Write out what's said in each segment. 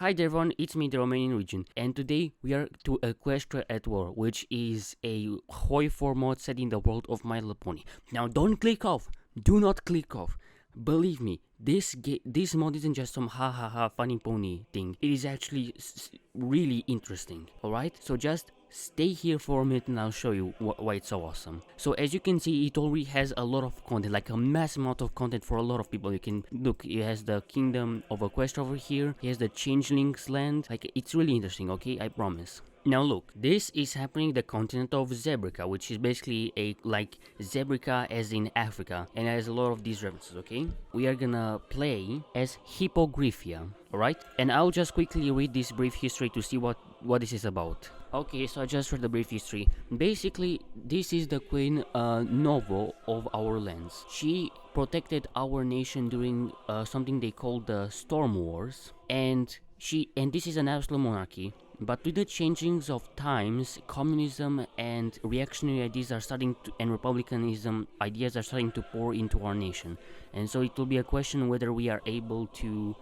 Hi there everyone, it's me, the Romanian region, and today we are to Equestria at War, which is a Hoi4 mod set in the world of My Little Pony. Now don't click off, do not click off. Believe me, this mod isn't just some ha ha ha funny pony thing, it is actually really interesting, alright? So just stay here for a minute and I'll show you why it's so awesome. So as you can see, it already has a lot of content, like a mass amount of content for a lot of people. You can look, it has the Kingdom of Equestria over here, it has the Changelings land, like it's really interesting, okay, I promise. Now look, this is happening in the continent of ZEBRICA, which is basically like ZEBRICA as in Africa, and it has a lot of these references, okay? We are gonna play as Hippogriffia, alright? And I'll just quickly read this brief history to see what this is about. Okay, so I just read the brief history. Basically, this is the Queen Novo of our lands. She protected our nation during something they call the Storm Wars, and this is an absolute monarchy. But with the changings of times, communism and reactionary ideas are starting to, and republicanism ideas are starting to pour into our nation. And so it will be a question whether we are able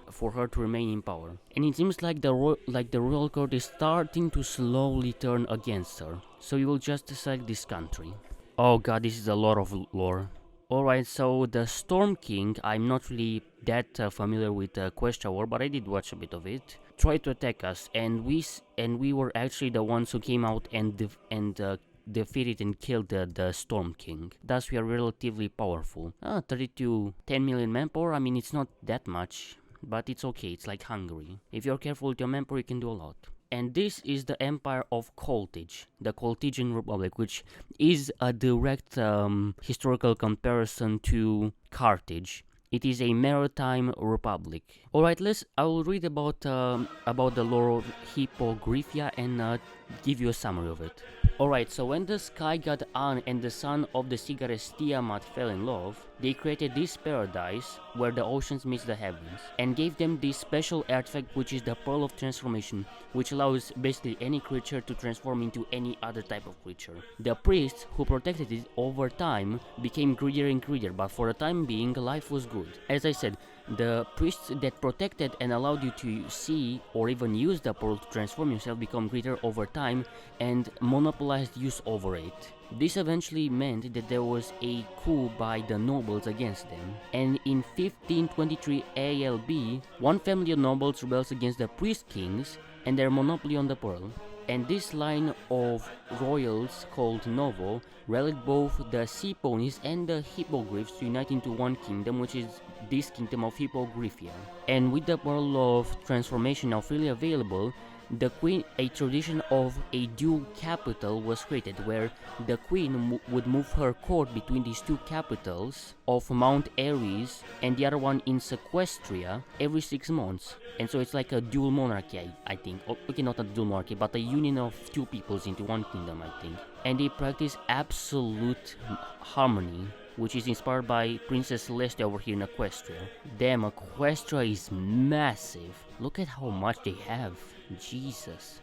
for her to remain in power. And it seems like the royal court is starting to slowly turn against her. So we will just select this country. Oh god, this is a lot of lore. Alright, so the Storm King, I'm not really that familiar with Equestria War, but I did watch a bit of it, tried to attack us, and we were actually the ones who came out and defeated and killed the Storm King. Thus we are relatively powerful. 10 million manpower, I mean it's not that much, but it's okay, it's like Hungary. If you're careful with your manpower, you can do a lot. And this is the empire of Coltage, the Coltagian Republic, which is a direct historical comparison to Carthage. It is a maritime republic. Alright, I will read about the lore of Hippogriffia and give you a summary of it. Alright, so when the sky god An and the son of the sea goddess Tiamat fell in love, they created this paradise where the oceans meet the heavens, and gave them this special artifact, which is the Pearl of Transformation, which allows basically any creature to transform into any other type of creature. The priests who protected it over time became greedier and greedier, but for the time being life was good. As I said, the priests that protected and allowed you to see or even use the pearl to transform yourself become greater over time and monopolized use over it. This eventually meant that there was a coup by the nobles against them, and in 1523 ALB, one family of nobles rebels against the priest kings and their monopoly on the pearl. And this line of royals called Novo rallied both the Seaponies and the Hippogriffs to unite into one kingdom, which is this kingdom of Hippogriffia. And with the Pearl of Transformation now freely available, a tradition of a dual capital was created, where the queen would move her court between these two capitals of Mount Ares and the other one in Equestria every 6 months. And so it's like a dual monarchy, I think. Okay, not a dual monarchy, but a union of two peoples into one kingdom, I think. And they practice absolute harmony, which is inspired by Princess Celeste over here in Equestria. Damn, Equestria is massive. Look at how much they have. Jesus.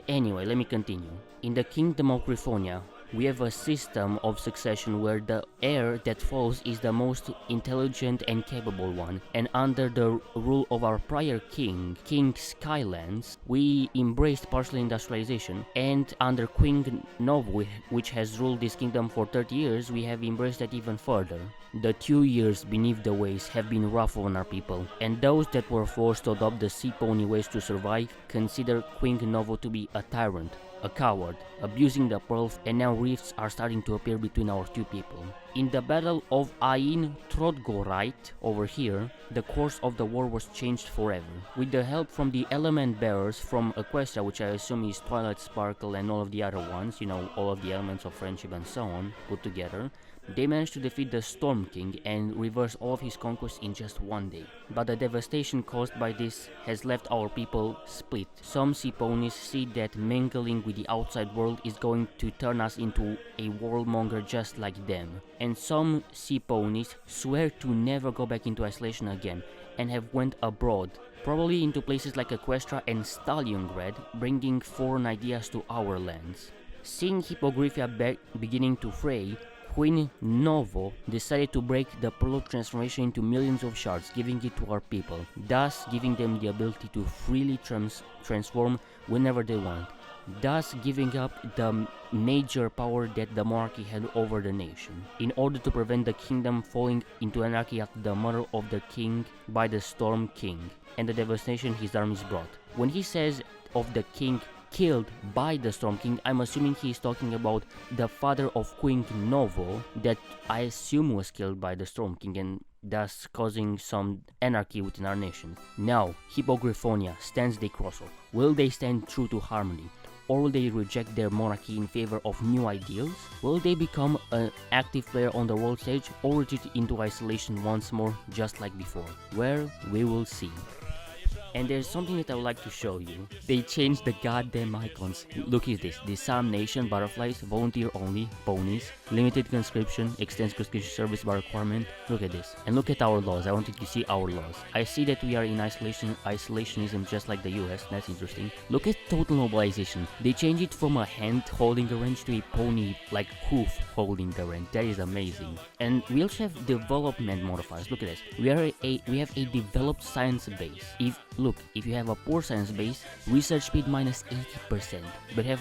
Anyway, let me continue. In the Kingdom of Griffonia, we have a system of succession where the heir that falls is the most intelligent and capable one, and under the rule of our prior king, King Skylands, we embraced partial industrialization, and under Queen Novo, which has ruled this kingdom for 30 years, we have embraced that even further. The 2 years beneath the waves have been rough on our people, and those that were forced to adopt the sea pony ways to survive consider Queen Novo to be a tyrant, a coward, abusing the pearls, and now rifts are starting to appear between our two people. In the Battle of Ain Trodgorite over here, the course of the war was changed forever. With the help from the element bearers from Equestria, which I assume is Twilight Sparkle and all of the other ones, you know, all of the elements of friendship and so on, put together, they managed to defeat the Storm King and reverse all of his conquests in just one day. But the devastation caused by this has left our people split. Some Seaponies see that mingling with the outside world is going to turn us into a worldmonger just like them. And some Seaponies swear to never go back into isolation again and have went abroad, probably into places like Equestria and Stalingrad, bringing foreign ideas to our lands. Seeing Hippogriffia beginning to fray, Queen Novo decided to break the pearl of transformation into millions of shards, giving it to our people, thus giving them the ability to freely transform whenever they want, thus giving up the major power that the monarchy had over the nation, in order to prevent the kingdom falling into anarchy after the murder of the king by the Storm King and the devastation his armies brought. When he says of the king killed by the Storm King, I'm assuming he is talking about the father of Queen Novo, that I assume was killed by the Storm King and thus causing some anarchy within our nation. Now, Hippogriffonia stands they crossroad. Will they stand true to harmony? Or will they reject their monarchy in favor of new ideals? Will they become an active player on the world stage or retreat into isolation once more just like before? Well, we will see. And there's something that I would like to show you. They changed the goddamn icons. Look at this. Disarm nation, butterflies, volunteer only, ponies, limited conscription, extends conscription service by requirement. Look at this. And look at our laws. I wanted to see our laws. I see that we are in isolationism just like the US. That's interesting. Look at total mobilization. They changed it from a hand holding the wrench to a pony like hoof holding the wrench. That is amazing. And we also have development modifiers. Look at this. We have a developed science base. If you have a poor science base, research speed minus 80%, but you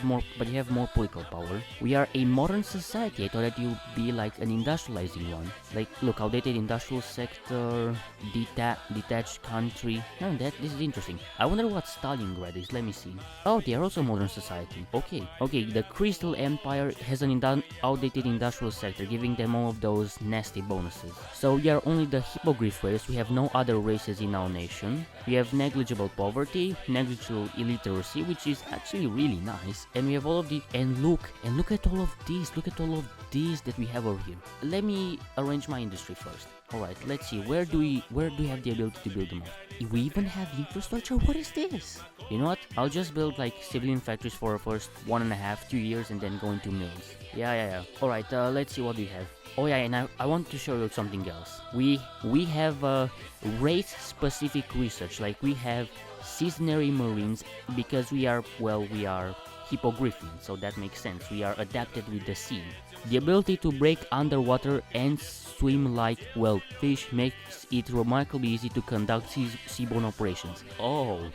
have more political power. We are a modern society. I thought that you'd be like an industrializing one. Like, look, outdated industrial sector, detached country. This is interesting. I wonder what Stalingrad is. Let me see. Oh, they are also modern society. Okay, the Crystal Empire has an outdated industrial sector, giving them all of those nasty bonuses. So we are only the Hippogriff race. We have no other races in our nation. We have negligible poverty, negligible illiteracy, which is actually really nice, and we have all of the look at all of these that we have over here. Let me arrange my industry first. Alright, let's see, where do we have the ability to build them up? We even have infrastructure? What is this? You know what? I'll just build like civilian factories for the first 1.5, 2 years and then go into mills. Yeah. Alright, let's see what we have. Oh yeah, and I want to show you something else. We have race-specific research, like we have seasonary marines, because we are Hippogriffin, so that makes sense. We are adapted with the sea. The ability to break underwater and swim like, fish makes it remarkably easy to conduct seaborne operations. Oh,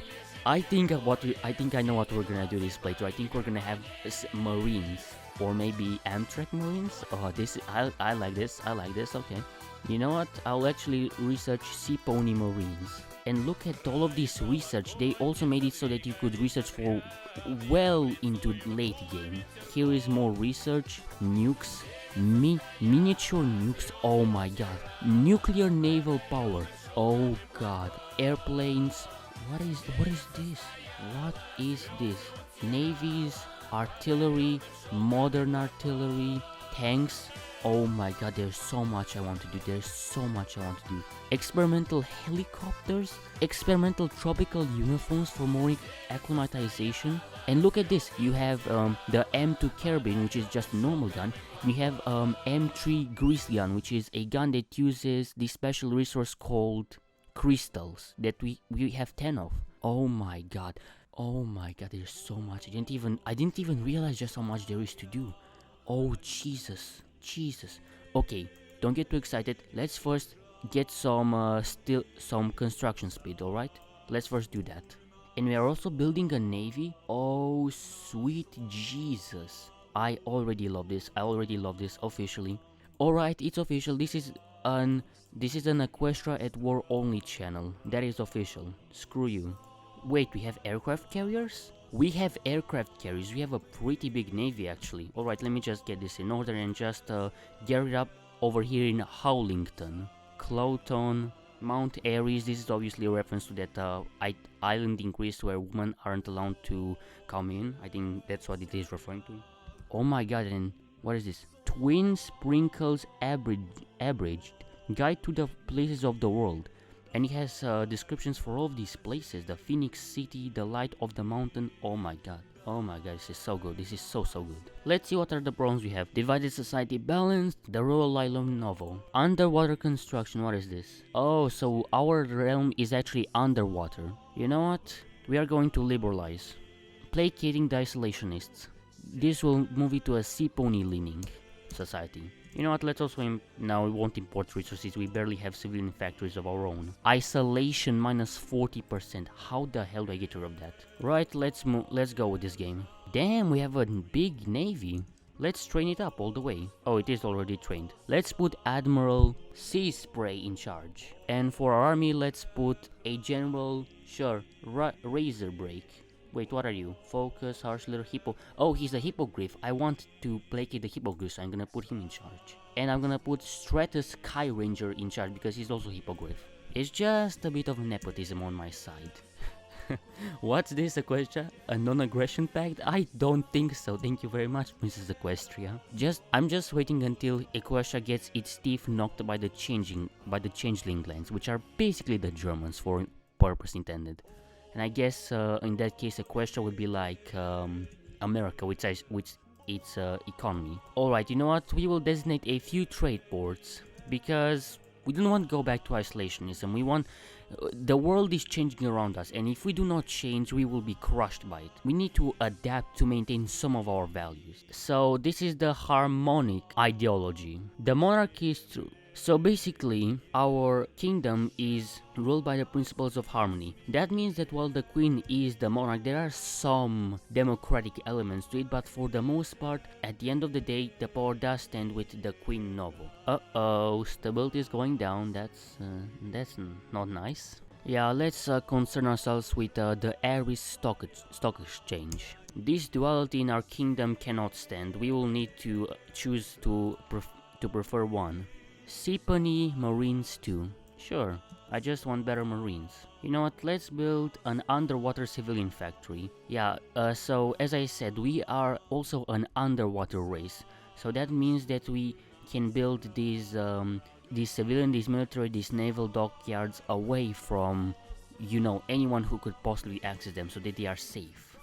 I think I know what we're gonna do this playthrough. I think we're gonna have marines. Or maybe Amtrak Marines? Oh, I like this, okay. You know what? I'll actually research Seapony Marines. And look at all of this research. They also made it so that you could research for well into late game. Here is more research. Nukes. Miniature nukes. Oh my god. Nuclear naval power. Oh god. Airplanes. What is this? What is this? Navies. Artillery, modern artillery, tanks. Oh my god, there's so much I want to do. Experimental helicopters, experimental tropical uniforms for more acclimatization. And look at this, you have the M2 Carabine, which is just a normal gun. You have M3 Grease gun, which is a gun that uses the special resource called crystals that we have 10 of. Oh my god, there's so much. I didn't even realize just how much there is to do. Oh Jesus. Okay, don't get too excited. Let's first get some construction speed, alright? Let's first do that. And we are also building a navy. Oh sweet Jesus. I already love this officially. Alright, it's official. This is an Equestria at War only channel. That is official. Screw you. Wait, we have aircraft carriers? We have aircraft carriers. We have a pretty big navy actually. Alright, let me just get this in order and just gear it up over here in Howlington. Cloton, Mount Aries. This is obviously a reference to that island in Greece where women aren't allowed to come in. I think that's what it is referring to. Oh my god, and what is this? Twin Sprinkles Abridged Guide to the Places of the World. And it has descriptions for all of these places. The Phoenix City, the Light of the Mountain. Oh my god, this is so good. This is so good. Let's see what are the problems we have. Divided society balanced, the rural island novel. Underwater construction, what is this? Oh, so our realm is actually underwater. You know what? We are going to liberalize. Placating the isolationists. This will move it to a Seapony leaning society. You know what, let's also now we won't import resources, we barely have civilian factories of our own. Isolation minus 40%, how the hell do I get rid of that? Right, let's go with this game. Damn, we have a big navy. Let's train it up all the way. Oh, it is already trained. Let's put Admiral Sea Spray in charge. And for our army, let's put a General, sure, Razor Break. Wait, what are you? Focus, harsh little hippo. Oh, he's a hippogriff. I want to placate the hippogriff, so I'm gonna put him in charge. And I'm gonna put Stratus Sky Ranger in charge because he's also hippogriff. It's just a bit of nepotism on my side. What's this, Equestria? A non-aggression pact? I don't think so. Thank you very much, Mrs. Equestria. I'm just waiting until Equestria gets its teeth knocked by the changeling lands, which are basically the Germans for purpose intended. And I guess in that case, Equestria would be like America, which its economy. Alright, you know what? We will designate a few trade ports because we don't want to go back to isolationism. We want... the world is changing around us, and if we do not change, we will be crushed by it. We need to adapt to maintain some of our values. So this is the harmonic ideology. The monarchy is true. So basically, our kingdom is ruled by the principles of harmony. That means that while the queen is the monarch, there are some democratic elements to it, but for the most part, at the end of the day, the power does stand with the Queen Novo. Uh-oh, stability is going down. That's not nice. Yeah, let's concern ourselves with the Aries stock exchange. This duality in our kingdom cannot stand. We will need to choose to prefer one. Seapony Marines 2. Sure, I just want better Marines. You know what, let's build an underwater civilian factory. Yeah, so as I said, we are also an underwater race. So that means that we can build these civilian, these military, these naval dockyards away from, you know, anyone who could possibly access them so that they are safe.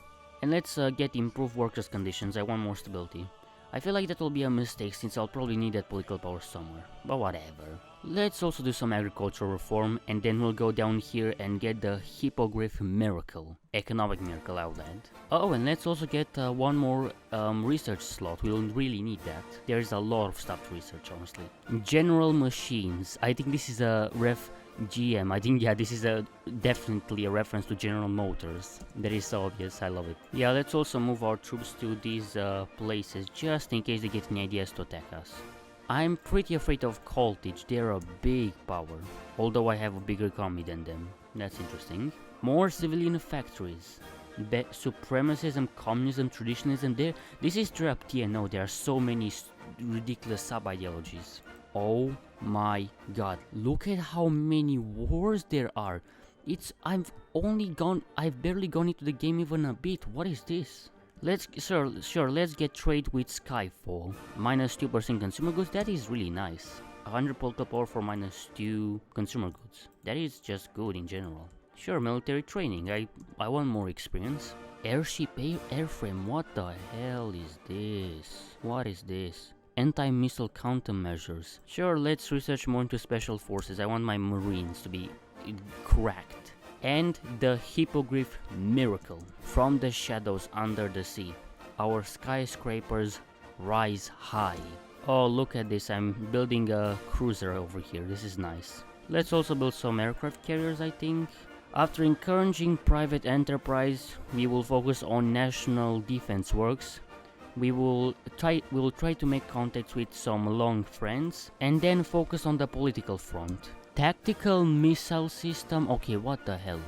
And let's get improved workers' conditions. I want more stability. I feel like that will be a mistake since I'll probably need that political power somewhere, but whatever. Let's also do some agricultural reform, and then we'll go down here and get the Hippogriff miracle, economic miracle outland. Oh, and let's also get one more research slot. We'll really need that. There's a lot of stuff to research, honestly. General Machines. I think this is a GM. I think, yeah, this is definitely a reference to General Motors. That is so obvious, I love it. Yeah, let's also move our troops to these places, just in case they get any ideas to attack us. I'm pretty afraid of Coltage. They're a big power, although I have a bigger economy than them. That's interesting. More civilian factories. Supremacism, communism, traditionalism. This is their TNO. There are so many ridiculous sub-ideologies. Oh my god, look at how many wars there are. I've barely gone into the game even a bit. What is this? Let's get trade with Skyfall. Minus 2% consumer goods, that is really nice. 100 political power for minus 2 consumer goods. That is just good in general. Sure, military training, I want more experience. Airship airframe, what the hell is this? What is this? Anti-missile countermeasures. Sure, let's research more into special forces. I want my Marines to be cracked. And the Hippogriff miracle. From the shadows under the sea, our skyscrapers rise high. Oh, look at this. I'm building a cruiser over here. This is nice. Let's also build some aircraft carriers, I think. After encouraging private enterprise, we will focus on national defense works. We will try to make contacts with some long friends and then focus on the political front. Tactical missile system. Okay, what the hell?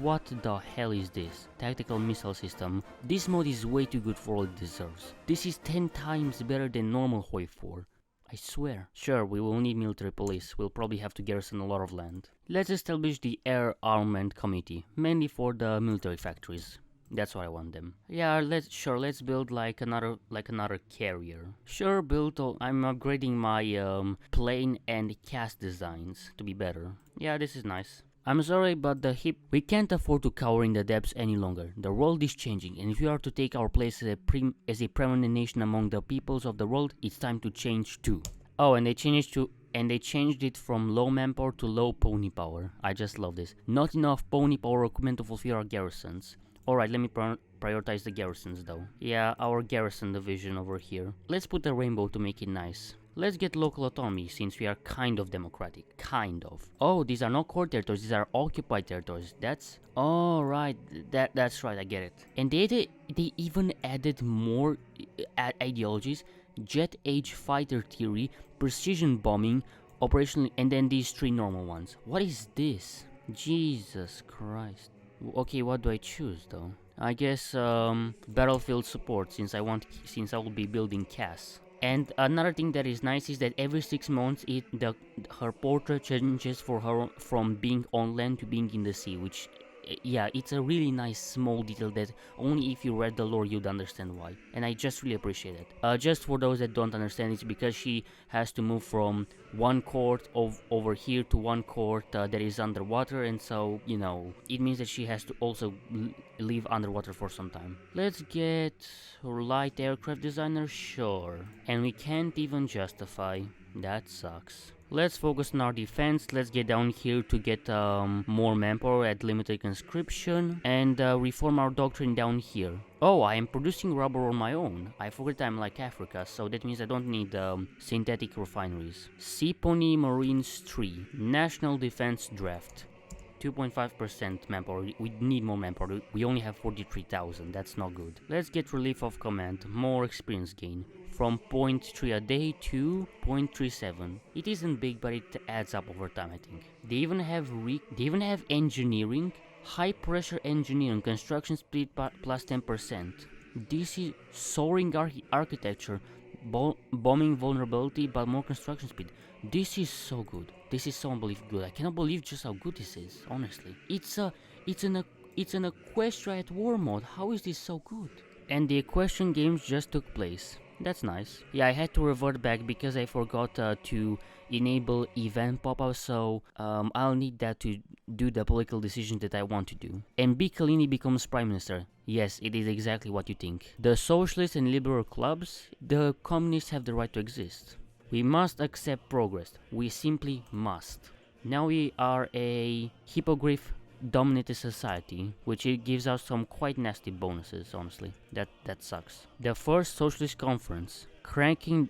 What the hell is this? Tactical missile system. This mode is way too good for all it deserves. This is 10 times better than normal Hoi4. I swear. Sure, we will need military police. We'll probably have to garrison a lot of land. Let's establish the Air Armament Committee, mainly for the military factories. That's what I want them. Yeah, let's build like another carrier. Sure, I'm upgrading my plane and cast designs to be better. Yeah, this is nice. I'm sorry, but we can't afford to cower in the depths any longer. The world is changing, and if we are to take our place as a permanent nation among the peoples of the world, it's time to change too. Oh, and they changed it from low manpower to low pony power. I just love this. Not enough pony power equipment to fulfill our garrisons. Alright, let me prioritize the garrisons though. Yeah, our garrison division over here. Let's put a rainbow to make it nice. Let's get local autonomy, since we are kind of democratic. Kind of. Oh, these are not core territories, these are occupied territories. That's... Oh, right. That's right, I get it. And they even added more ideologies. Jet age fighter theory, precision bombing, operational... And then these 3 normal ones. What is this? Jesus Christ. Okay, what do I choose, though? I guess, battlefield support, since I will be building CAS. And another thing that is nice is that every 6 months her portrait changes for her from being on land to being in the sea, which, yeah, it's a really nice small detail that only if you read the lore you'd understand why, and I just really appreciate it. Just for those that don't understand, it's because she has to move from one court over here to one court that is underwater, and so, you know, it means that she has to also live underwater for some time. Let's get light aircraft designer, sure, and we can't even justify. That sucks. Let's focus on our defense. Let's get down here to get more manpower at limited conscription and reform our doctrine down here. Oh, I am producing rubber on my own. I forgot I'm like Africa, so that means I don't need synthetic refineries. Seaponies Marines 3. National Defense Draft. 2.5% manpower. We need more manpower. We only have 43,000. That's not good. Let's get relief of command. More experience gain. From 0.3 a day to 0.37. It isn't big, but it adds up over time, I think. They even have engineering, high pressure engineering, construction speed plus 10%. This is soaring architecture, bombing vulnerability, but more construction speed. This is so good. This is so unbelievably good. I cannot believe just how good this is. Honestly, it's an Equestria at war mode. How is this so good? And the Equestrian games just took place. That's nice. Yeah, I had to revert back because I forgot to enable event pop-up, so I'll need that to do the political decisions that I want to do. And Biccolini becomes Prime Minister. Yes, it is exactly what you think. The socialist and liberal clubs, the communists have the right to exist. We must accept progress. We simply must. Now we are a hippogriff dominated society, which it gives us some quite nasty bonuses, honestly. That sucks. The first socialist conference. Cracking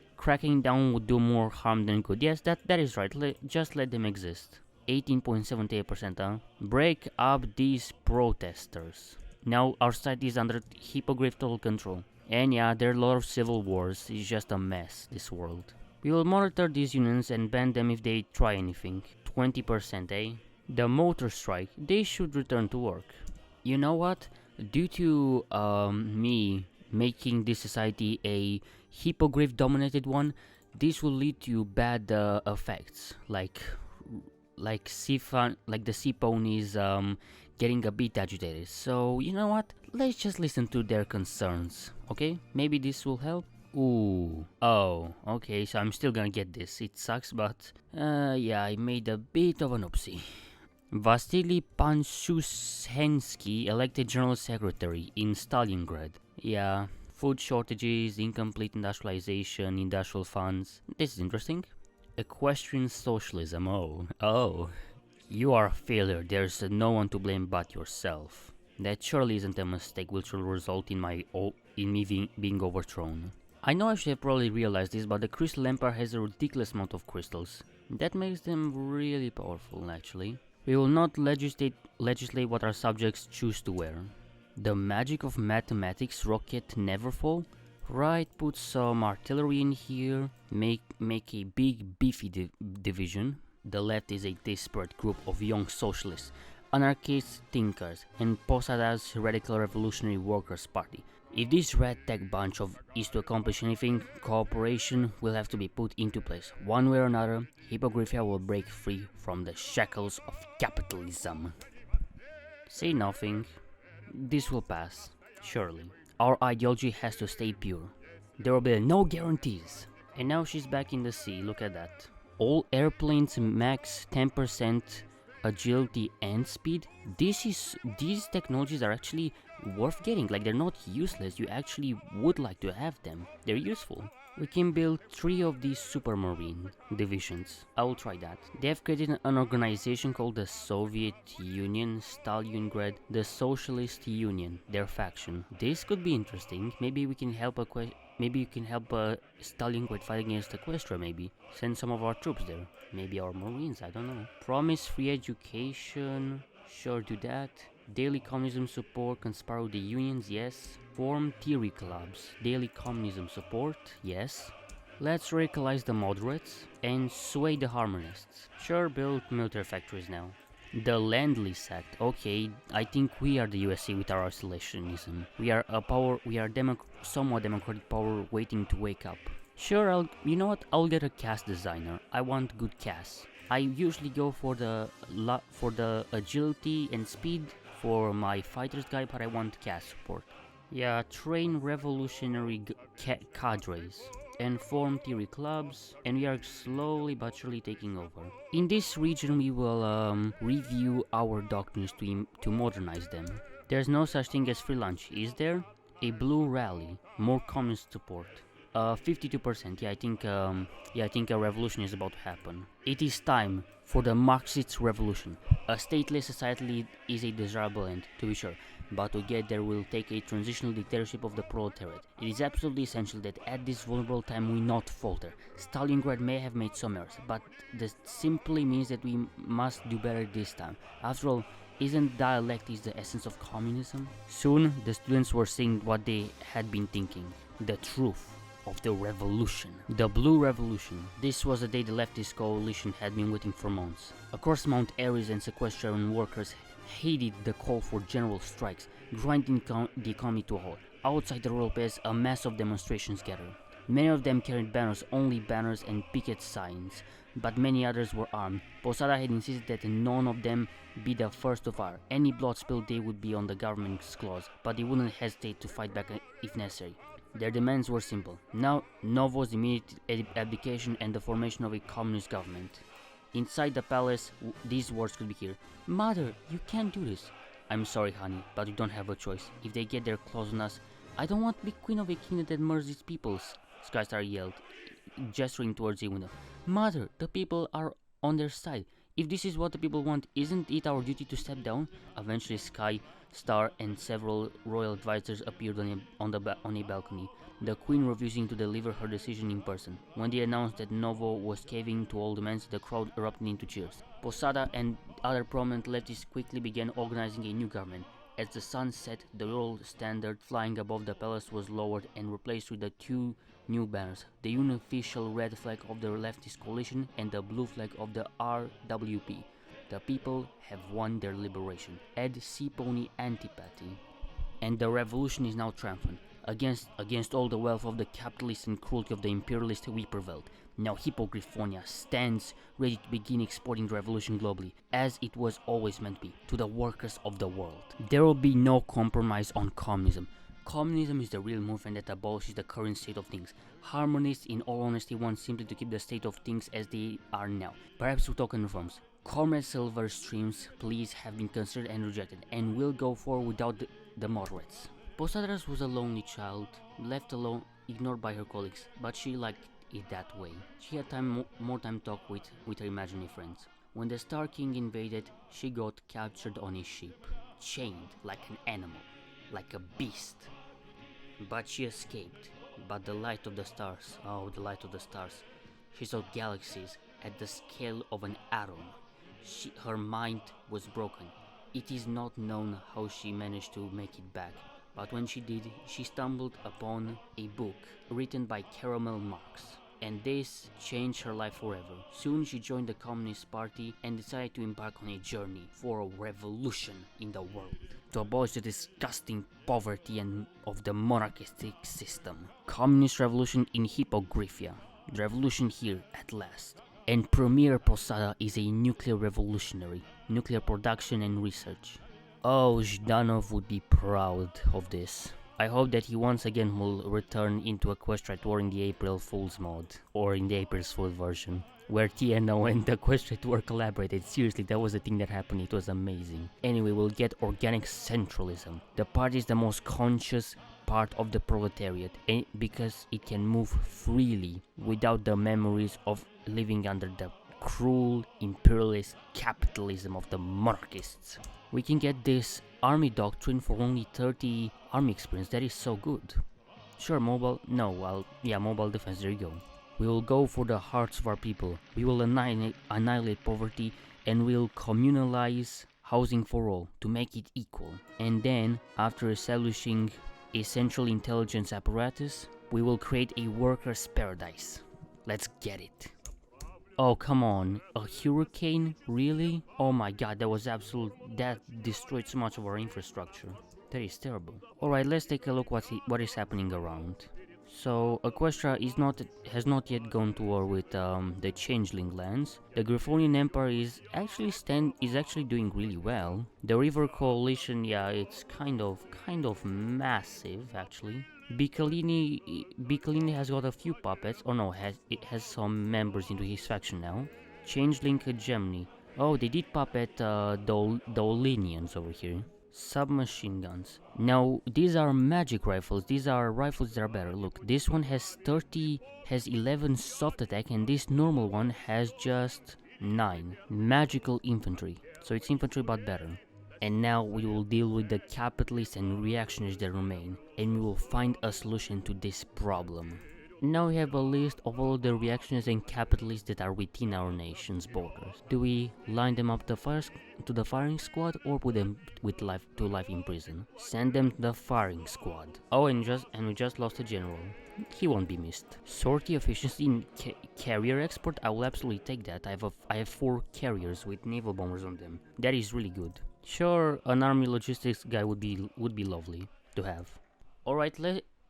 down would do more harm than good. Yes, that is right. Just let them exist. 18.78%, huh? Break up these protesters. Now our society is under hippogriff total control. And yeah, there are a lot of civil wars. It's just a mess, this world. We will monitor these unions and ban them if they try anything. 20%, eh? The motor strike, they should return to work. You know what? Due to me making this society a hippogriff dominated one, this will lead to bad effects, like the Seaponies getting a bit agitated. So you know what? Let's just listen to their concerns, okay? Maybe this will help. Ooh. Oh, okay, so I'm still gonna get this. It sucks, but yeah, I made a bit of an oopsie. Vasily Panchushensky elected General Secretary in Stalingrad. Yeah, food shortages, incomplete industrialization, industrial funds. This is interesting. Equestrian socialism. Oh. You are a failure. There's no one to blame but yourself. That surely isn't a mistake which will result in me being overthrown. I know I should have probably realized this, but the Crystal Empire has a ridiculous amount of crystals. That makes them really powerful, actually. We will not legislate what our subjects choose to wear. The magic of mathematics rocket Neverfall? Right, put some artillery in here, make a big beefy division. The left is a desperate group of young socialists, anarchist thinkers, and Posada's Radical Revolutionary Workers' Party. If this red tech bunch is to accomplish anything, cooperation will have to be put into place. One way or another, Hippogriffia will break free from the shackles of capitalism. Say nothing. This will pass, surely. Our ideology has to stay pure. There will be no guarantees. And now she's back in the sea, look at that. All airplanes max 10% agility and speed. These technologies are actually worth getting. Like, they're not useless. You actually would like to have them. They're useful. We can build 3 of these supermarine divisions. I will try that. They have created an organization called the Soviet Union, Stalingrad, the Socialist Union, their faction. This could be interesting. Maybe we can help Stalingrad fight against Equestria, maybe. Send some of our troops there. Maybe our marines, I don't know. Promise free education. Sure, do that. Daily communism support, conspire with the unions, yes. Form theory clubs. Daily communism support, yes. Let's radicalize the moderates and sway the harmonists. Sure, build military factories now. The Land Lease Act. Okay, I think we are the USA with our isolationism. We are a power. We are somewhat democratic power waiting to wake up. Sure, you know what? I'll get a cast designer. I want good casts. I usually go for the agility and speed for my fighters guy, but I want cast support. Yeah, train revolutionary cadres and form theory clubs, and we are slowly but surely taking over. In this region we will review our doctrines to modernize them. There's no such thing as free lunch, is there? A blue rally, more communist support. 52%. Yeah, I think a revolution is about to happen. It is time for the Marxist revolution. A stateless society is a desirable end, to be sure, but to get there will take a transitional dictatorship of the proletariat. It is absolutely essential that at this vulnerable time we not falter. Stalingrad may have made some errors, but this simply means that we must do better this time. After all, isn't dialectics the essence of communism? Soon, the students were saying what they had been thinking. The truth of the revolution. The Blue Revolution. This was the day the leftist coalition had been waiting for months. Across Mount Ares and Sequestrian workers hated the call for general strikes, grinding the economy to a halt. Outside the royal palace, a mass of demonstrations gathered. Many of them carried banners, only banners and picket signs, but many others were armed. Posada had insisted that none of them be the first to fire. Any blood spilled they would be on the government's claws, but they wouldn't hesitate to fight back if necessary. Their demands were simple. Now, Novo's immediate abdication and the formation of a communist government. Inside the palace, these words could be heard. Mother, you can't do this. I'm sorry, honey, but you don't have a choice. If they get their claws on us, I don't want to be queen of a kingdom that murders its peoples, Skystar yelled, gesturing towards the window. Mother, the people are on their side. If this is what the people want, isn't it our duty to step down? Eventually, Star and several royal advisors appeared on a balcony, the queen refusing to deliver her decision in person. When they announced that Novo was caving to all demands, the crowd erupted into cheers. Posada and other prominent leftists quickly began organizing a new government. As the sun set, the royal standard flying above the palace was lowered and replaced with the 2 new banners, the unofficial red flag of the leftist coalition and the blue flag of the RWP. The people have won their liberation. Add Seapony antipathy. And the revolution is now triumphant. Against all the wealth of the capitalists and cruelty of the imperialists, we prevailed. Now Hippogriffia stands ready to begin exporting the revolution globally, as it was always meant to be, to the workers of the world. There will be no compromise on communism. Communism is the real movement that abolishes the current state of things. Harmonists, in all honesty, want simply to keep the state of things as they are now, perhaps with token reforms. Comrade Silver Stream's pleas have been considered and rejected, and will go forward without the moderates. Posadas was a lonely child, left alone, ignored by her colleagues, but she liked it that way. She had more time to talk with her imaginary friends. When the Star King invaded, she got captured on his ship, chained like an animal, like a beast. But she escaped. But the light of the stars, oh, the light of the stars. She saw galaxies at the scale of an atom. Her mind was broken. It is not known how she managed to make it back. But when she did, she stumbled upon a book written by Caramel Marx, and this changed her life forever. Soon she joined the Communist Party and decided to embark on a journey for a revolution in the world, to abolish the disgusting poverty of the monarchistic system. Communist revolution in Hippogriffia, the revolution here at last. And Premier Posada is a nuclear revolutionary, nuclear production and research. Oh, Zhdanov would be proud of this. I hope that he once again will return into Equestria Tour in the April Fool's mod, or in the April Fool's version, where TNO and the Equestria Tour collaborated. Seriously, that was the thing that happened, it was amazing. Anyway, we'll get organic centralism. The party is the most conscious, part of the proletariat, because it can move freely without the memories of living under the cruel imperialist capitalism of the monarchists. We can get this army doctrine for only 30 army experience. That is so good. Sure, mobile, no, well, yeah, mobile defense, there you go. We will go for the hearts of our people. We will annihilate poverty, and we'll communalize housing for all to make it equal. And then, after establishing a central intelligence apparatus, we will create a workers' paradise. Let's get it. Oh, come on. A hurricane? Really? Oh my god, that was absolute... that destroyed so much of our infrastructure. That is terrible. Alright, let's take a look what is happening around. So, Equestria has not yet gone to war with the Changeling lands. The Griffonian Empire is actually doing really well. The River Coalition, yeah, it's kind of massive actually. Biccolini has got a few puppets. Oh no, it has some members into his faction now. Changeling hegemony. Oh, they did puppet the Olinians over here. Submachine guns. Now, these are magic rifles. These are rifles that are better. Look, this one has 11 soft attack, and this normal one has just 9. Magical infantry. So it's infantry but better. And now we will deal with the capitalists and reactionaries that remain, and we will find a solution to this problem. Now we have a list of all the reactionaries and capitalists that are within our nation's borders. Do we line them up to the firing squad, or put them to life in prison? Send them to the firing squad. Oh, and we just lost a general. He won't be missed. Sortie efficiency in carrier export. I will absolutely take that. I have 4 carriers with naval bombers on them. That is really good. Sure, an army logistics guy would be lovely to have. All right,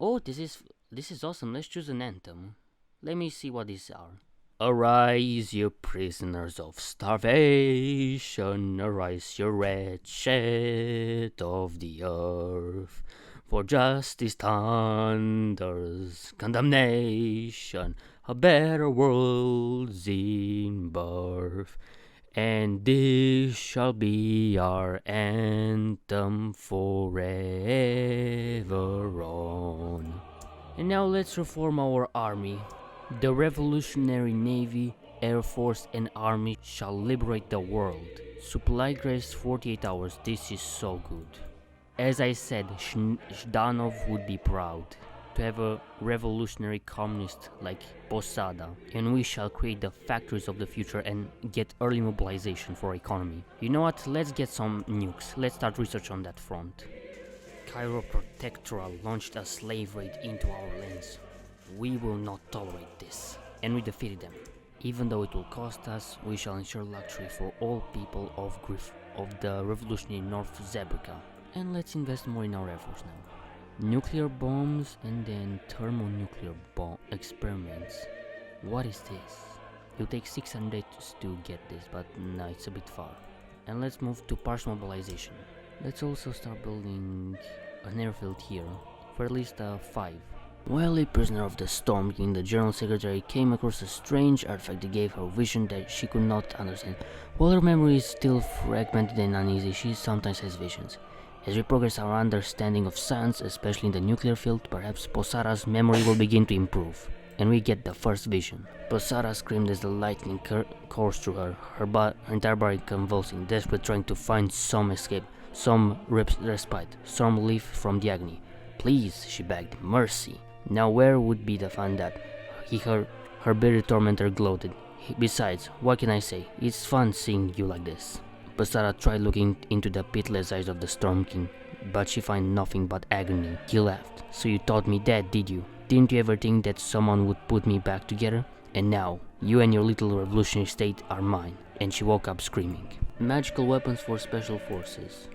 oh, this is awesome. Let's choose an anthem. Let me see what these are. Arise, you prisoners of starvation, arise, you wretched of the earth, for justice thunders condemnation, a better world's in birth. And this shall be our anthem forever on. And now let's reform our army. The Revolutionary Navy, Air Force and Army shall liberate the world. Supply grace 48 hours, this is so good. As I said, Zhdanov would be proud to have a revolutionary communist like Posada, and we shall create the factories of the future and get early mobilization for economy. You know what, let's get some nukes, let's start research on that front. Cairo Protectoral launched a slave raid into our lands. We will not tolerate this, and we defeated them. Even though it will cost us, we shall ensure luxury for all people of the revolutionary North ZEBRICA. And let's invest more in our efforts now. Nuclear bombs and then thermonuclear bomb experiments. What is this? It'll take 600 days to get this, but no, it's a bit far. And let's move to partial mobilization. Let's also start building an airfield here, for at least 5. While a prisoner of the Storm King, the General Secretary came across a strange artifact that gave her vision that she could not understand. While her memory is still fragmented and uneasy, she sometimes has visions. As we progress our understanding of science, especially in the nuclear field, perhaps Posada's memory will begin to improve. And we get the first vision. Posada screamed as the lightning coursed through her entire body convulsing, desperate, trying to find some escape, some respite, some relief from the agony. Please, she begged, mercy. Now where would be the fun that? Her bitter tormentor gloated. Besides, what can I say? It's fun seeing you like this. Posada tried looking into the pitiless eyes of the Storm King, but she found nothing but agony. He laughed. So you thought me dead, did you? Didn't you ever think that someone would put me back together? And now, you and your little revolutionary state are mine. And she woke up screaming. Magical weapons for special forces.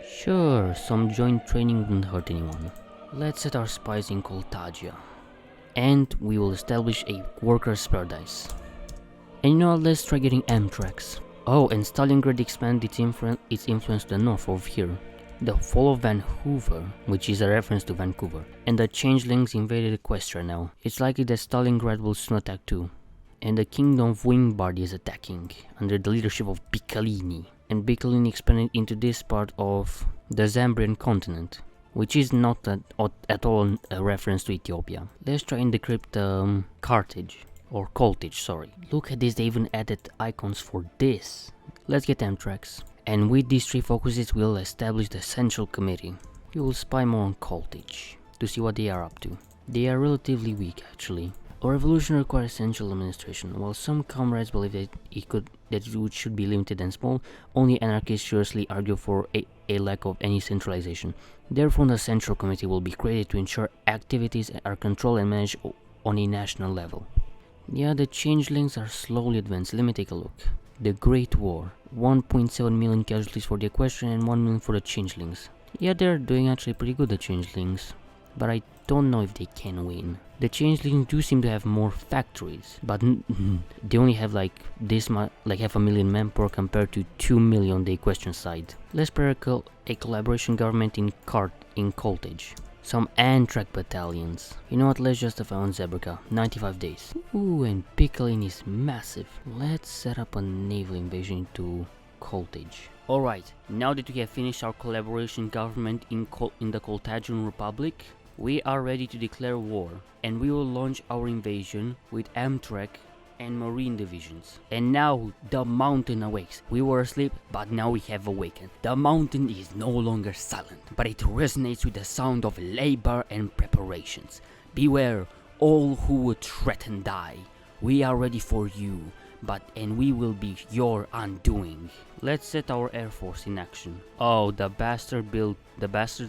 Sure, some joint training wouldn't hurt anyone. Let's set our spies in Coltage. And we will establish a workers' paradise. And you know, let's try getting Amtraks. Oh, and Stalingrad expanded its influence to the north over here. The fall of Vancouver, which is a reference to Vancouver, and the changelings invaded Equestria now. It's likely that Stalingrad will soon attack too. And the kingdom of Wingbard is attacking, under the leadership of Biccolini. And Biccolini expanded into this part of the Zambrian continent. which is not at all a reference to Ethiopia. Let's try and decrypt Carthage, or Coltage, sorry. Look at this, they even added icons for this. Let's get Amtrax. And with these 3 focuses, we'll establish the Central Committee. We will spy more on Coltage to see what they are up to. They are relatively weak, actually. A revolution requires central administration. While some comrades believe that it should be limited and small, only anarchists seriously argue for a lack of any centralization. Therefore, the Central Committee will be created to ensure activities are controlled and managed on a national level. Yeah, the changelings are slowly advancing. Let me take a look. The Great War. 1.7 million casualties for the Equestria and 1 million for the changelings. Yeah, they're doing actually pretty good, the changelings. But I don't know if they can win. The changelings do seem to have more factories, but they only have like this much, like 500,000 manpower compared to 2 million on the Equestrian side. Let's prepare a collaboration government in Coltage. Some Antrac battalions. You know what, let's justify on ZEBRICA. 95 days. Ooh, and Pickling is massive. Let's set up a naval invasion into Coltage. Alright, now that we have finished our collaboration government in the Coltagian Republic, we are ready to declare war, and we will launch our invasion with Amtrac and Marine divisions. And now the mountain awakes. We were asleep, but now we have awakened. The mountain is no longer silent, but it resonates with the sound of labor and preparations. Beware, all who would threaten die. We are ready for you, and we will be your undoing. Let's set our air force in action. Oh, the bastards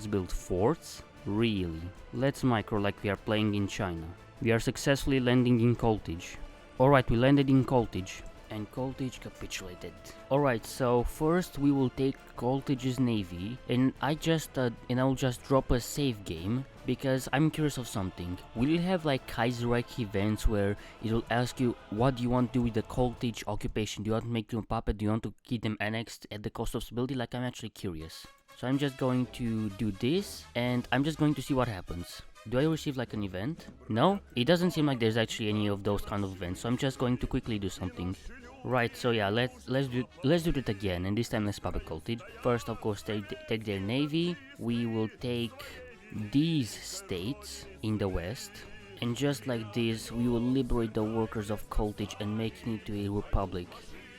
built forts? Really? Let's micro like we are playing in China. We are successfully landing in Coltage. Alright, we landed in Coltage, and Coltage capitulated. Alright, so first we will take Coltage's navy, and I'll just drop a save game, because I'm curious of something. Will you have like Kaiserreich events where it will ask you what do you want to do with the Coltage occupation? Do you want to make them a puppet? Do you want to keep them annexed at the cost of stability? Like, I'm actually curious. So I'm just going to do this, and I'm just going to see what happens. Do I receive like an event? No? It doesn't seem like there's actually any of those kind of events, so I'm just going to quickly do something. Right, so yeah, let's do it again, and this time let's puppet Coltage. First, of course, take their navy. We will take these states in the west, and just like this, we will liberate the workers of Coltage and make it into a republic.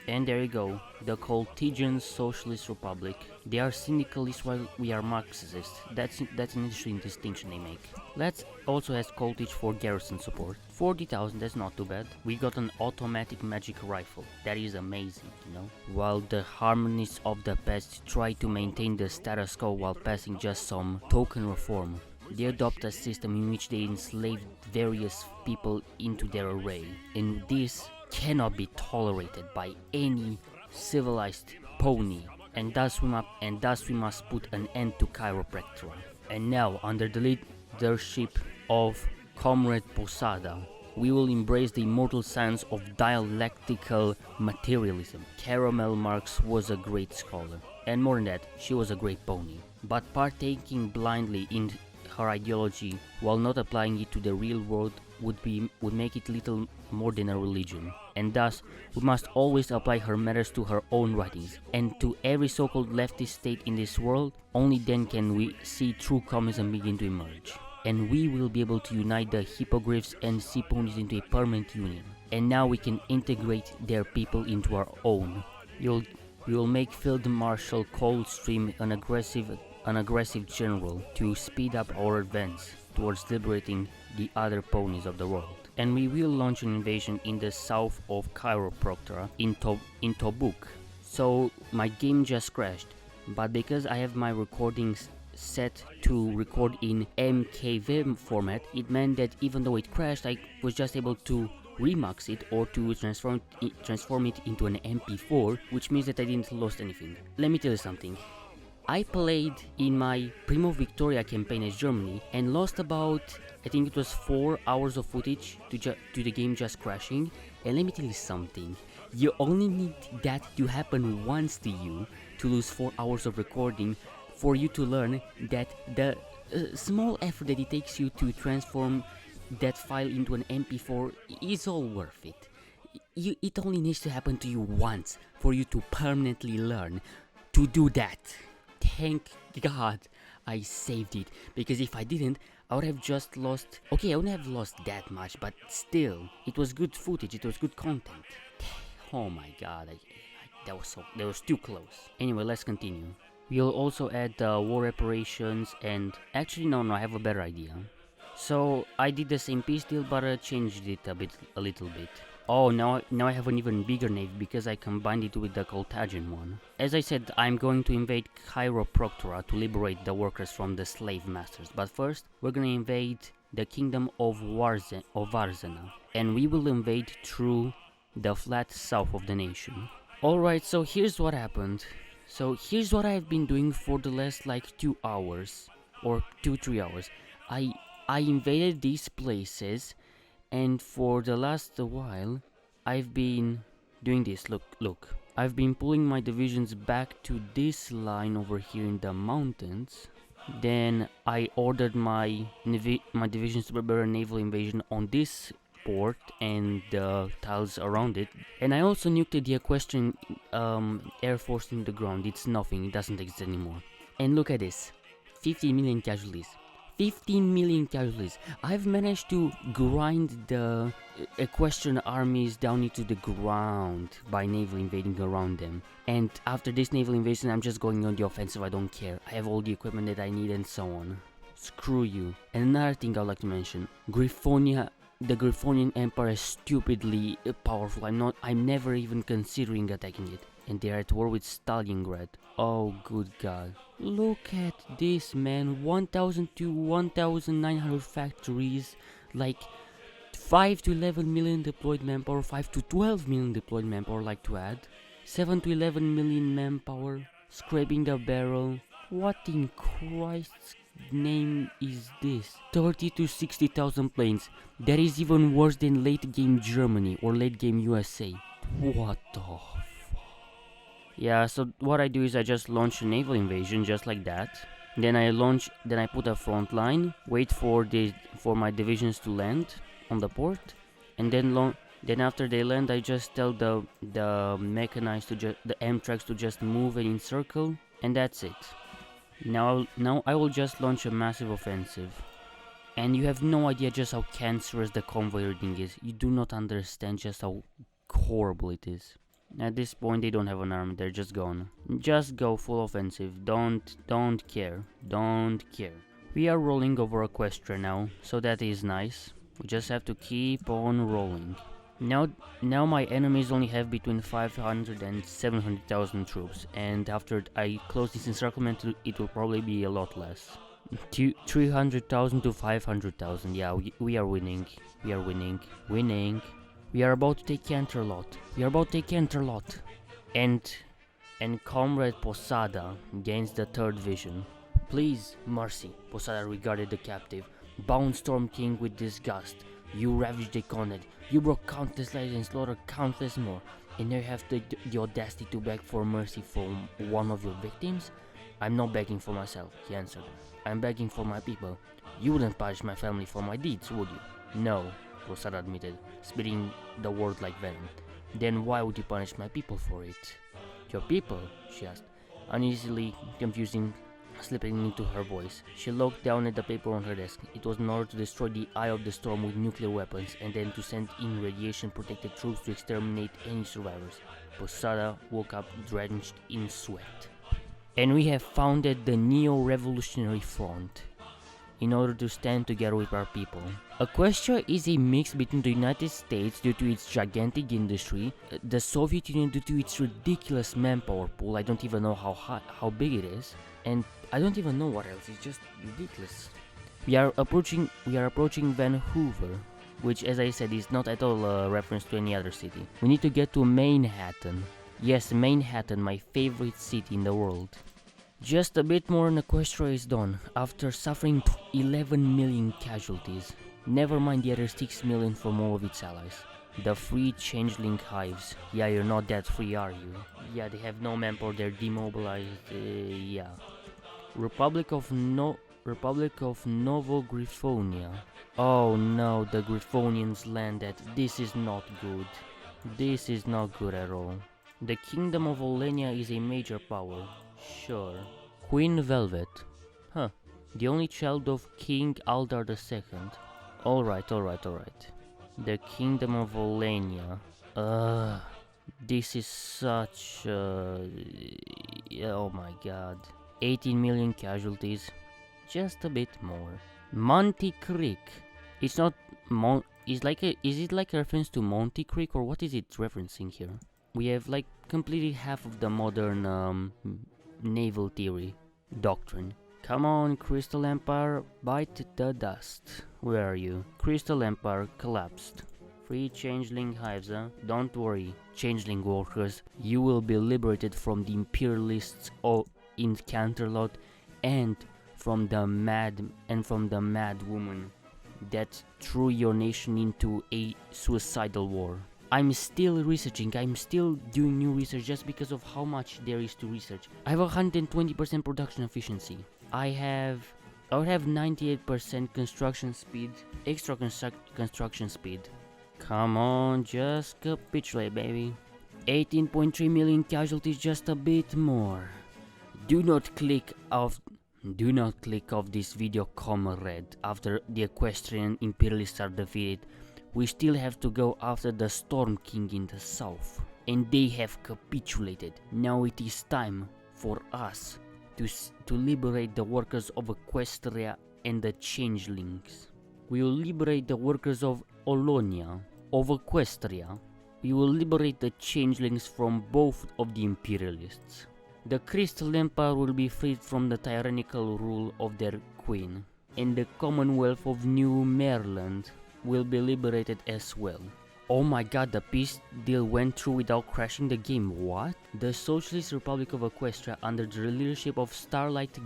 And there you go, the Coltagian Socialist Republic. They are syndicalists while we are Marxists. That's an interesting distinction they make. Let's also ask Coltage for garrison support. 40,000, that's not too bad. We got an automatic magic rifle. That is amazing, you know. While the harmonists of the past try to maintain the status quo while passing just some token reform, they adopt a system in which they enslave various people into their array. And this cannot be tolerated by any civilized pony, and thus we must put an end to chiropractora. And now, under the leadership of Comrade Posada, we will embrace the immortal science of dialectical materialism. Caramel Marx was a great scholar, and more than that, she was a great pony. But partaking blindly in her ideology while not applying it to the real world would make it little more than a religion, and thus we must always apply her matters to her own writings and to every so-called leftist state in this world. Only then can we see true communism begin to emerge, and we will be able to unite the Hippogriffs and Seaponies into a permanent union. And now we can integrate their people into our own. We will make Field Marshal Coldstream an aggressive general to speed up our advance towards liberating the other ponies of the world. And we will launch an invasion in the south of Chiropractora in Tobuk. So my game just crashed, but because I have my recordings set to record in MKV format, it meant that even though it crashed, I was just able to remux it or to transform it into an MP4, which means that I didn't lose anything. Let me tell you something. I played in my Primo Victoria campaign as Germany and lost about, I think it was 4 hours of footage to the game just crashing. And let me tell you something, you only need that to happen once to you to lose 4 hours of recording for you to learn that the small effort that it takes you to transform that file into an MP4 is all worth it. It only needs to happen to you once for you to permanently learn to do that. Thank God I saved it, because if I didn't, I would have just lost. Okay, I wouldn't have lost that much, but still, it was good footage, it was good content. Oh my god, that was too close. Anyway, let's continue. We'll also add war reparations, and actually no, I have a better idea. So I did the same peace deal, but I changed it a little bit. Oh, now I have an even bigger navy because I combined it with the Coltagian one. As I said, I'm going to invade Chiropoctora to liberate the workers from the slave masters. But first, we're gonna invade the kingdom of Varzena, and we will invade through the flat south of the nation. Alright, so here's what happened. So here's what I've been doing for the last like 2 hours or 2-3 hours. I invaded these places, and for the last while I've been doing this. Look. I've been pulling my divisions back to this line over here in the mountains. Then I ordered my divisions to prepare a naval invasion on this port and the tiles around it. And I also nuked the Equestrian air force in the ground. It's nothing, it doesn't exist anymore. And look at this, 50 million casualties. 15 million casualties. I've managed to grind the Equestrian armies down into the ground by naval invading around them. And after this naval invasion, I'm just going on the offensive. I don't care. I have all the equipment that I need and so on. Screw you. And another thing I'd like to mention, Griffonia. The Griffonian Empire is stupidly powerful. I'm never even considering attacking it. And they are at war with Stalingrad. Oh good god. Look at this, man. 1,000 to 1,900 factories. Like 5 to 11 million deployed manpower. 5 to 12 million deployed manpower, like to add. 7 to 11 million manpower. Scraping the barrel. What in Christ's name is this? 30 to 60,000 planes. That is even worse than late game Germany or late game USA. What the fuck? Yeah, so what I do is I just launch a naval invasion just like that. Then I put a front line, wait for my divisions to land on the port, and then after they land, I just tell the mechanized the Amtraks to just move and encircle, and that's it. Now I will just launch a massive offensive. And you have no idea just how cancerous the convoy reading is. You do not understand just how horrible it is. At this point they don't have an army, they're just gone. Just go full offensive, don't care. We are rolling over Equestria now, so that is nice. We just have to keep on rolling. Now my enemies only have between 500 and 700,000 troops, and after I close this encirclement it will probably be a lot less. 300,000 to 500,000, yeah, we are winning. We are about to take Canterlot. And Comrade Posada gains the 3rd vision. Please, mercy, Posada regarded the captive. Bound Storm King with disgust. You ravaged the Coltage. You broke countless lives and slaughtered countless more. And now you have the audacity to beg for mercy from one of your victims? I'm not begging for myself, he answered. I'm begging for my people. You wouldn't punish my family for my deeds, would you? No, Posada admitted, spitting the word like venom. Then why would you punish my people for it? Your people? She asked, uneasily confusing slipping into her voice. She looked down at the paper on her desk. It was in order to destroy the Eye of the Storm with nuclear weapons and then to send in radiation-protected troops to exterminate any survivors. Posada woke up drenched in sweat. And we have founded the Neo-Revolutionary Front in order to stand together with our people. Equestria is a mix between the United States due to its gigantic industry, the Soviet Union due to its ridiculous manpower pool, I don't even know how big it is, and I don't even know what else, it's just ridiculous. We are approaching Vancouver, which as I said is not at all a reference to any other city. We need to get to Manhattan. Yes, Manhattan, my favorite city in the world. Just a bit more and Equestria is done, after suffering 11 million casualties. Never mind the other 6 million from all of its allies. The free changeling hives. Yeah, you're not that free, are you? Yeah, they have no manpower, they're demobilized, yeah. Republic of Novo Griffonia. Oh no, the Griffonians landed. This is not good. This is not good at all. The Kingdom of Olenia is a major power. Sure. Queen Velvet. Huh. The only child of King Aldar II. Alright. The Kingdom of Olenia. This is such oh my god. 18 million casualties. Just a bit more. Monty Creek. It's not is it like a reference to Monty Creek, or what is it referencing here? We have like completely half of the modern naval theory doctrine. Come on, Crystal Empire, bite the dust. Where are you? Crystal Empire collapsed. Free changeling hives, huh? Don't worry, changeling workers. You will be liberated from the imperialists in Canterlot and from the mad woman that threw your nation into a suicidal war. I'm still researching, I'm still doing new research just because of how much there is to research. I have 120% production efficiency. I would have 98% construction speed, extra construction speed. Come on, just capitulate, baby. 18.3 million casualties, just a bit more. Do not click off this video, comrade. After the Equestrian Imperialists are defeated, we still have to go after the Storm King in the south. And they have capitulated. Now it is time for us to liberate the workers of Equestria and the changelings. We will liberate the workers of Olonia, of Equestria. We will liberate the changelings from both of the imperialists. The Crystal Empire will be freed from the tyrannical rule of their queen, and the Commonwealth of New Maryland will be liberated as well. Oh my god, the peace deal went through without crashing the game. What? The Socialist Republic of Equestria under the leadership of Starlight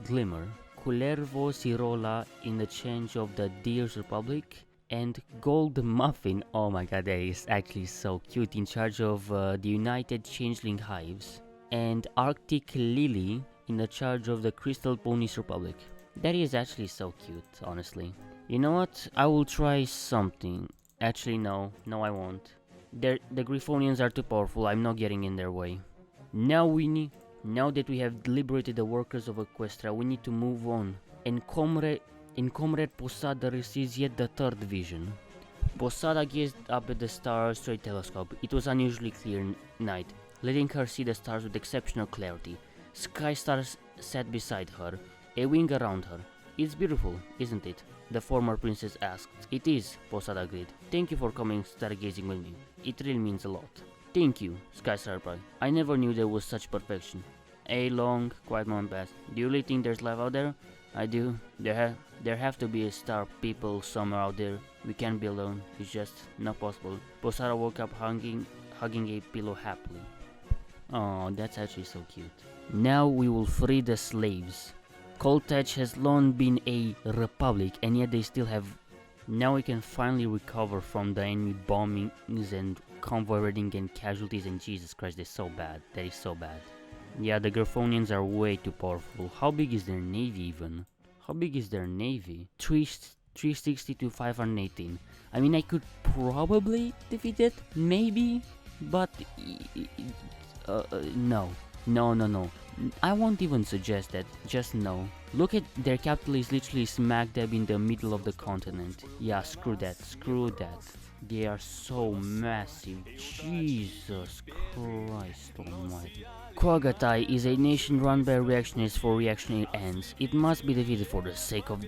Glimmer, Kullervo Sirola in the change of the Deer's Republic, and Gold Muffin, oh my god, that is actually so cute, in charge of the United Changeling Hives, and Arctic Lily in the charge of the Crystal Ponies Republic. That is actually so cute, honestly. You know what? I will try something. Actually, no, I won't. The Griffonians are too powerful, I'm not getting in their way. Now that we have liberated the workers of Equestria, we need to move on. And Comrade Posada receives yet the third vision. Posada gazed up at the stars through a telescope. It was unusually clear night, letting her see the stars with exceptional clarity. Sky stars sat beside her, a wing around her. It's beautiful, isn't it? The former princess asked. It is, Posada agreed. Thank you for coming stargazing with me. It really means a lot. Thank you, Sky Star replied. I never knew there was such perfection. A long, quiet moment passed. Do you really think there's life out there? I do. There have to be a star people somewhere out there. We can't be alone. It's just not possible. Posada woke up hugging a pillow happily. Oh, that's actually so cute. Now we will free the slaves. Coltage has long been a republic, and yet they still have... Now we can finally recover from the enemy bombings and convoy raiding and casualties, and Jesus Christ, they're so bad. That is so bad. Yeah, the Griffonians are way too powerful. How big is their navy even? How big is their navy? 360 to 518. I mean, I could probably defeat it, maybe, but no. I won't even suggest that, just no. Look at their capital is literally smack dab in the middle of the continent. Yeah, screw that. They are so massive, Jesus Christ almighty. Quagatai is a nation run by reactionaries for reactionary ends. It must be defeated for the sake of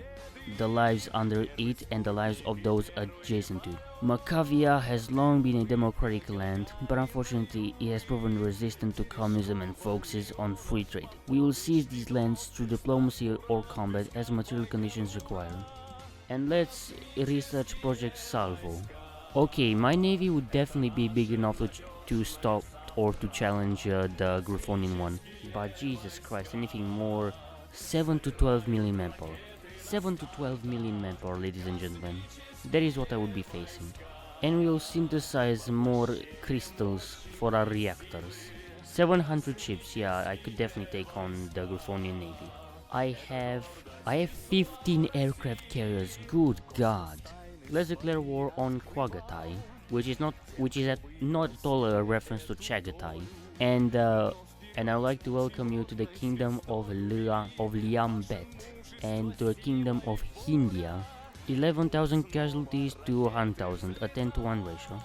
the lives under it and the lives of those adjacent to it. Macavia has long been a democratic land, but unfortunately it has proven resistant to communism and focuses on free trade. We will seize these lands through diplomacy or combat as material conditions require. And let's research Project Salvo. Okay, my navy would definitely be big enough to stop or to challenge the Griffonian one, but Jesus Christ, anything more, 7 to 12 million manpower. 7 to 12 million manpower, ladies and gentlemen. That is what I would be facing. And we will synthesize more crystals for our reactors. 700 ships, yeah, I could definitely take on the Griffonian navy. I have 15 aircraft carriers, good god. Let's declare war on Quagatai, which is not at all a reference to Chagatai. And and I'd like to welcome you to the kingdom of Liambet and to the kingdom of Hindia. 11,000 casualties to 100,000, a 10 to 1 ratio.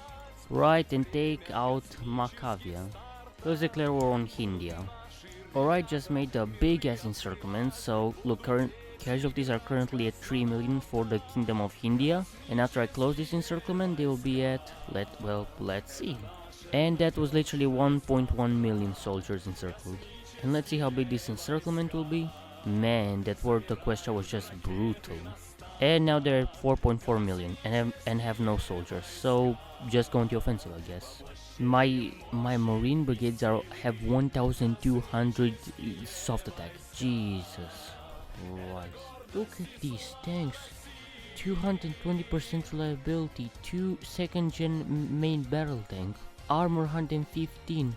Right, and take out Macavia. Let's declare war on Hindia. Alright, just made a big ass encirclement, so look, current casualties are currently at 3 million for the kingdom of Hindia, and after I close this encirclement they will be at, let's see. And that was literally 1.1 million soldiers encircled. And let's see how big this encirclement will be. Man, that war to Equestria was just brutal. And now they're at 4.4 million and have no soldiers, so just go into offensive, I guess. My marine brigades have 1,200 soft attack. Jesus Christ. Look at these tanks. 220% reliability, 2 second gen main barrel tank, armor 115.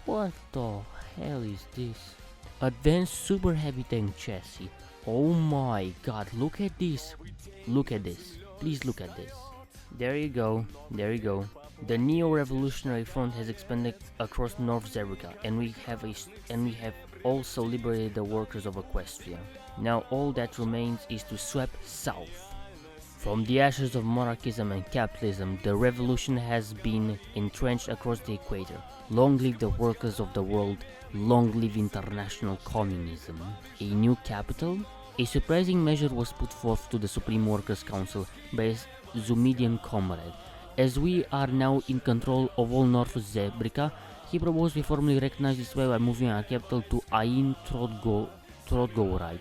What the hell is this? Advanced super heavy tank chassis. Oh my god, look at this. Look at this. Please look at this. There you go. There you go. The Neo-Revolutionary Front has expanded across North ZEBRICA, and we have also liberated the workers of Equestria. Now all that remains is to sweep south. From the ashes of monarchism and capitalism, the revolution has been entrenched across the equator. Long live the workers of the world, long live international communism. A new capital? A surprising measure was put forth to the Supreme Workers' Council by Zumidian COMRADE. As we are now in control of all North ZEBRICA, he proposed we formally recognize this way by moving our capital to Ain Trodgoride.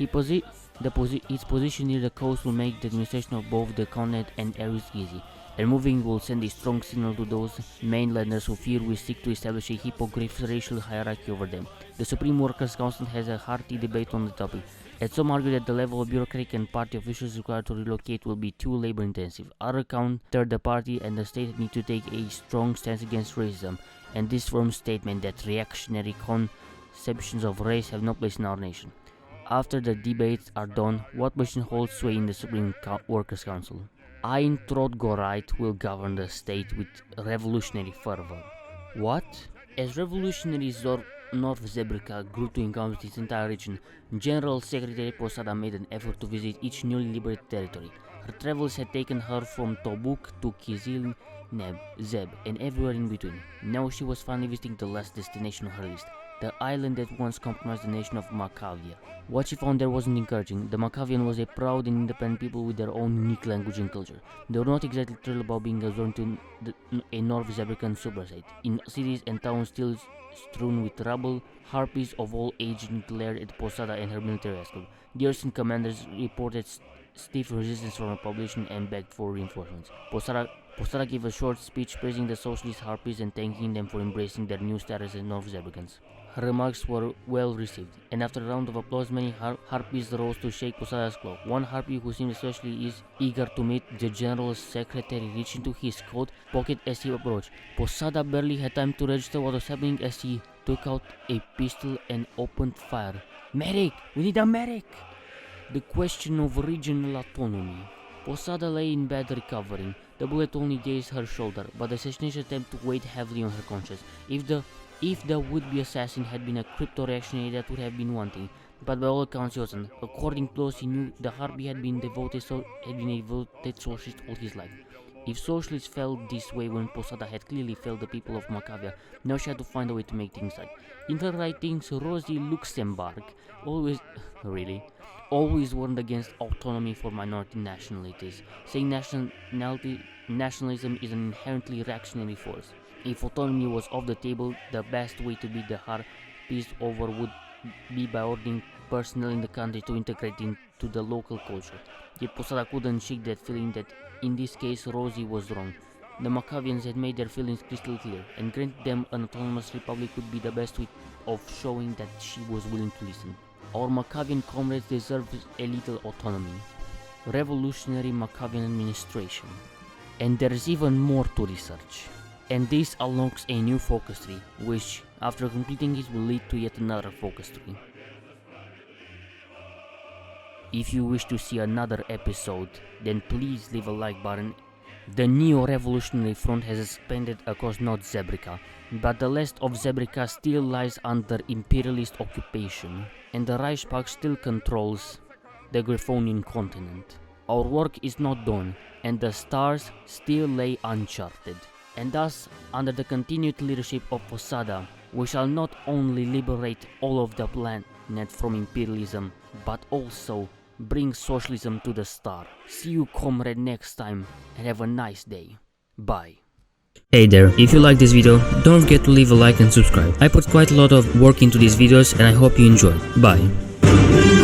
Its position near the coast will make the administration of both the continent and areas easy, and moving will send a strong signal to those mainlanders who fear we seek to establish a Hippogriff racial hierarchy over them. The Supreme Workers' Council has a hearty debate on the topic, and some argue that the level of bureaucratic and party officials required to relocate will be too labor-intensive. Others counter the party and the state need to take a strong stance against racism, and this firm statement that reactionary conceptions of race have no place in our nation. After the debates are done, what position holds sway in the Supreme Workers' Council? Ain Trodgoride will govern the state with revolutionary fervor. What? As revolutionaries North ZEBRICA grew to encompass its entire region, General Secretary Posada made an effort to visit each newly liberated territory. Her travels had taken her from Tobuk to Kizil Neb, Zeb, and everywhere in between. Now she was finally visiting the last destination on her list, the island that once comprised the nation of Macavia. What she found there wasn't encouraging. The Macavian was a proud and independent people with their own unique language and culture. They were not exactly thrilled about being absorbed into a North ZEBRICAN superstate. In cities and towns still strewn with rubble, harpies of all ages glared at Posada and her military escort. Garrison commanders reported stiff resistance from the population and begged for reinforcements. Posada gave a short speech praising the socialist harpies and thanking them for embracing their new status as North ZEBRICANs. Her remarks were well received, and after a round of applause, many harpies rose to shake Posada's claw. One harpy, who seemed especially eager to meet the general secretary, reached into his coat pocket as he approached. Posada barely had time to register what was happening as he took out a pistol and opened fire. "Medic! We need a medic!" The question of regional autonomy. Posada lay in bed recovering. The bullet only grazed her shoulder, but the assassination attempt weighed heavily on her conscience. If the would-be assassin had been a crypto-reactionary, that would have been one thing, but by all accounts he wasn't. According to those he knew, the harpy had been a devoted socialist all his life. If socialists felt this way when Posada had clearly failed the people of Macavia, now she had to find a way to make things right. In her writings, Rosie Luxemburg always warned against autonomy for minority nationalities, saying nationalism is an inherently reactionary force. If autonomy was off the table, the best way to beat the harpies over would be by ordering personnel in the country to integrate into the local culture. Yet Posada couldn't shake that feeling that in this case Rosie was wrong. The Macavians had made their feelings crystal clear, and granting them an autonomous republic would be the best way of showing that she was willing to listen. Our Macavian comrades deserve a little autonomy. Revolutionary Macavian administration. And there's even more to research. And this unlocks a new focus tree, which, after completing it, will lead to yet another focus tree. If you wish to see another episode, then please leave a like button The neo-revolutionary front has expanded across North ZEBRICA, but the rest of ZEBRICA still lies under imperialist occupation, and the Reichspakt still controls the Griffonian continent. Our work is not done, and the stars still lay uncharted. And thus, under the continued leadership of Posada, we shall not only liberate all of the planet from imperialism, but also bring socialism to the star. See you, comrade, next time, and have a nice day. Bye. Hey there, if you like this video, don't forget to leave a like and subscribe. I put quite a lot of work into these videos and I hope you enjoy. Bye.